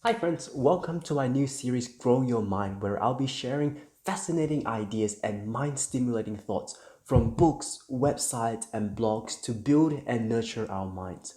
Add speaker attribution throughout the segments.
Speaker 1: Hi friends, welcome to my new series Grow Your Mind, where I'll be sharing fascinating ideas and mind-stimulating thoughts from books, websites and blogs to build and nurture our minds.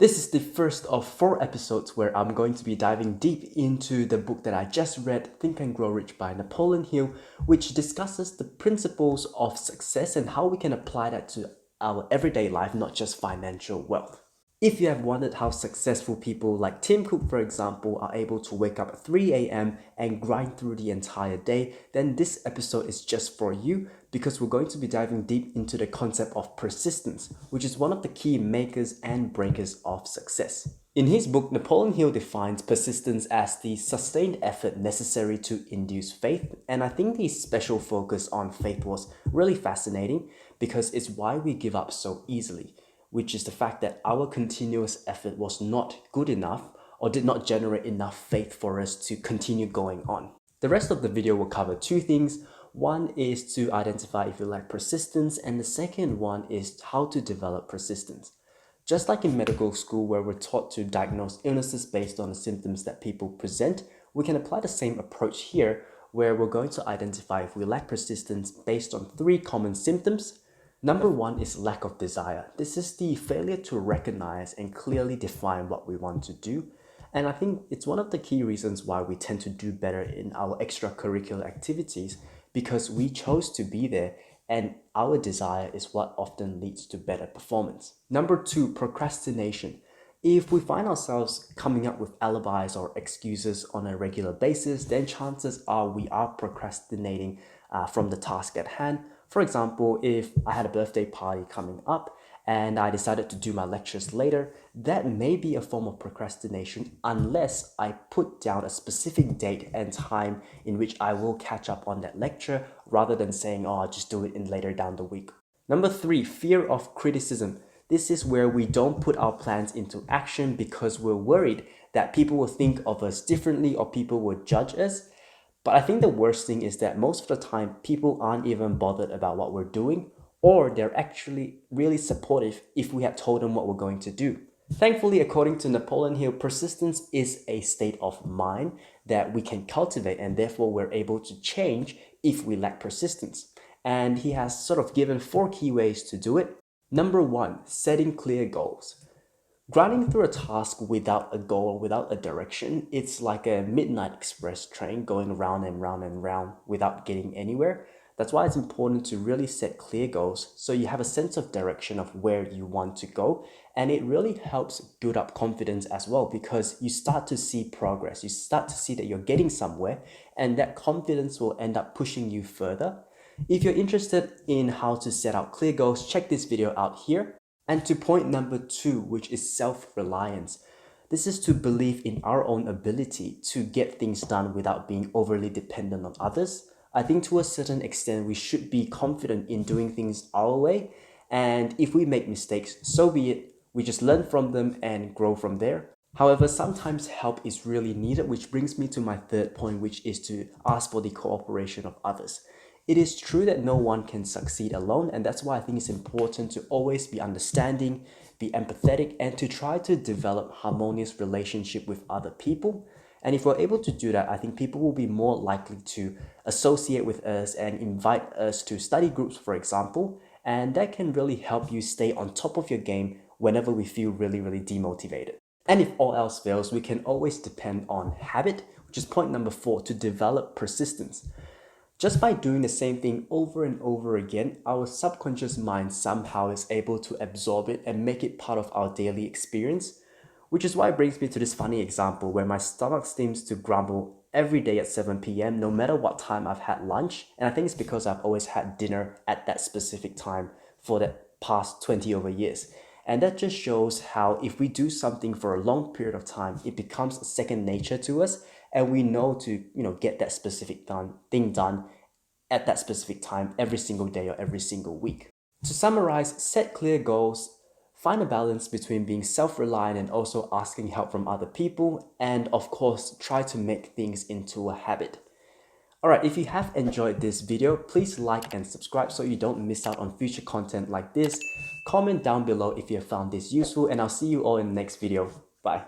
Speaker 1: This is the first of 4 episodes where I'm going to be diving deep into the book that I just read, Think and Grow Rich by Napoleon Hill, which discusses the principles of success and how we can apply that to our everyday life, not just financial wealth. If you have wondered how successful people like Tim Cook, for example, are able to wake up at 3 a.m. and grind through the entire day, then this episode is just for you because we're going to be diving deep into the concept of persistence, which is one of the key makers and breakers of success. In his book, Napoleon Hill defines persistence as the sustained effort necessary to induce faith, and I think the special focus on faith was really fascinating because it's why we give up so easily, which is the fact that our continuous effort was not good enough or did not generate enough faith for us to continue going on. The rest of the video will cover 2 things. One is to identify if you lack persistence, and the second one is how to develop persistence. Just like in medical school where we're taught to diagnose illnesses based on the symptoms that people present, we can apply the same approach here where we're going to identify if we lack persistence based on 3 common symptoms. Number 1 is lack of desire. This is the failure to recognize and clearly define what we want to do. And I think it's one of the key reasons why we tend to do better in our extracurricular activities because we chose to be there and our desire is what often leads to better performance. Number 2, procrastination. If we find ourselves coming up with alibis or excuses on a regular basis, then chances are we are procrastinating from the task at hand. For example, if I had a birthday party coming up and I decided to do my lectures later, that may be a form of procrastination unless I put down a specific date and time in which I will catch up on that lecture rather than saying, oh, I'll just do it in later down the week. Number 3, fear of criticism. This is where we don't put our plans into action because we're worried that people will think of us differently or people will judge us. But I think the worst thing is that most of the time, people aren't even bothered about what we're doing, or they're actually really supportive if we had told them what we're going to do. Thankfully, according to Napoleon Hill, persistence is a state of mind that we can cultivate, and therefore we're able to change if we lack persistence. And he has sort of given 4 key ways to do it. Number 1, setting clear goals. Grinding through a task without a goal, without a direction, it's like a midnight express train going round and round and round without getting anywhere. That's why it's important to really set clear goals so you have a sense of direction of where you want to go. And it really helps build up confidence as well because you start to see progress. You start to see that you're getting somewhere and that confidence will end up pushing you further. If you're interested in how to set out clear goals, check this video out here. And to point number 2, which is self-reliance. This is to believe in our own ability to get things done without being overly dependent on others. I think to a certain extent, we should be confident in doing things our way. And if we make mistakes, so be it. We just learn from them and grow from there. However, sometimes help is really needed, which brings me to my 3rd point, which is to ask for the cooperation of others. It is true that no one can succeed alone, and that's why I think it's important to always be understanding, be empathetic, and to try to develop harmonious relationship with other people. And if we're able to do that, I think people will be more likely to associate with us and invite us to study groups, for example, and that can really help you stay on top of your game whenever we feel really, really demotivated. And if all else fails, we can always depend on habit, which is point number 4, to develop persistence. Just by doing the same thing over and over again, our subconscious mind somehow is able to absorb it and make it part of our daily experience, which is why it brings me to this funny example where my stomach seems to grumble every day at 7 p.m. no matter what time I've had lunch, and I think it's because I've always had dinner at that specific time for the past 20 over years. And that just shows how if we do something for a long period of time, it becomes second nature to us and we know to get that specific thing done at that specific time every single day or every single week. To summarize, set clear goals, find a balance between being self-reliant and also asking help from other people, and of course, try to make things into a habit. Alright, if you have enjoyed this video, please like and subscribe so you don't miss out on future content like this. Comment down below if you have found this useful, and I'll see you all in the next video. Bye.